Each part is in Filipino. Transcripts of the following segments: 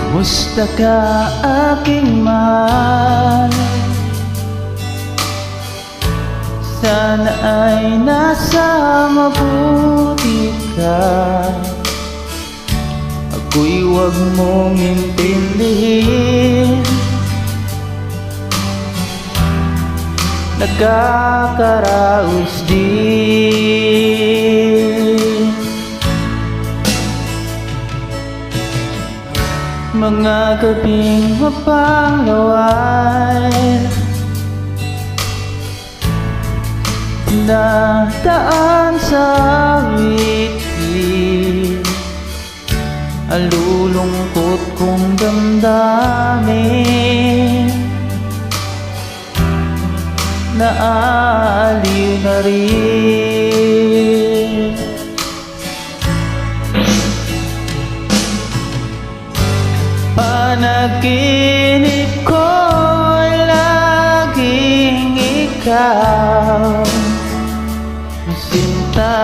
Musta ka aking mahal? Sana ay nasa mabuti ka. Ako'y huwag mong intindihin, nagkakaraos din. Mga gabing mapanglaway na daan sa wiki, ang lulungkot kong damdamin, naaliw na rin. Panaginip ko'y laging ikaw, sinta.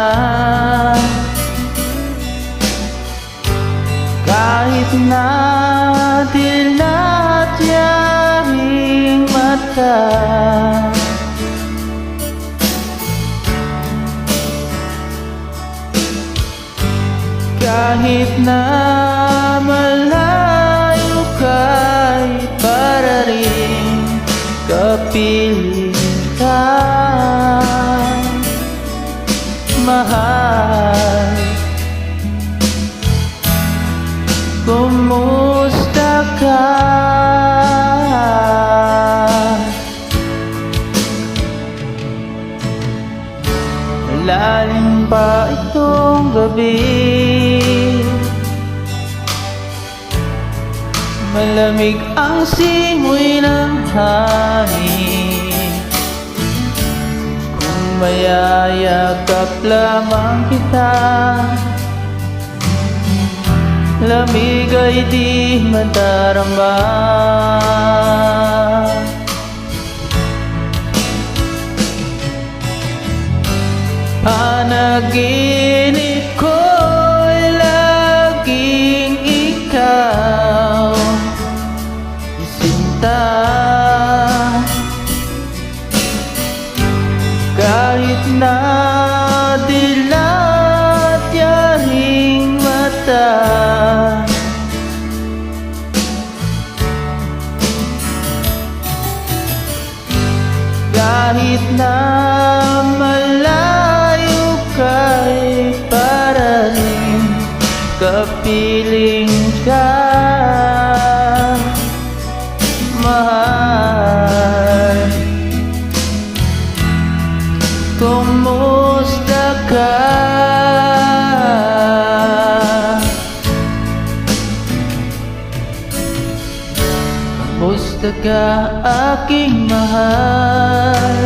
Kahit na dilat yaring mata, kahit na malayo ka'y para rin kapiling ka, mahal. Kumusta ka? Malalim pa itong gabi, malamig ang simoy ng hangin. Kung mayayakap lamang kita, lamig ay di madarama. Panaginip ko'y laging ikaw, sinta. Kahit na dilat yaring mata, kahit na malayo ka'y para rin kapiling ka, mahal. Kumusta ka? Kumusta ka aking mahal?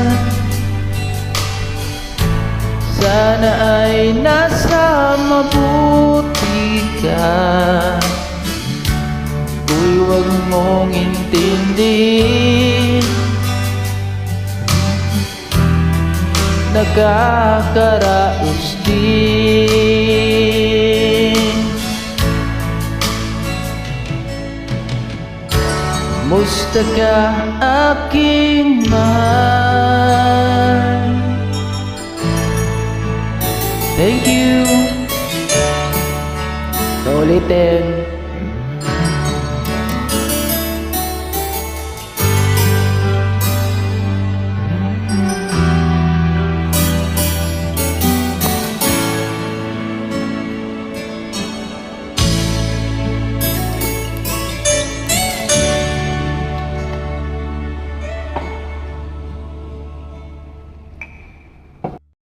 Sana ay nasa mabuti ka. Ako'y huwag mong intindihin, nagkakaraos din. Kumusta ka aking mahal? Thank you. Ulitin.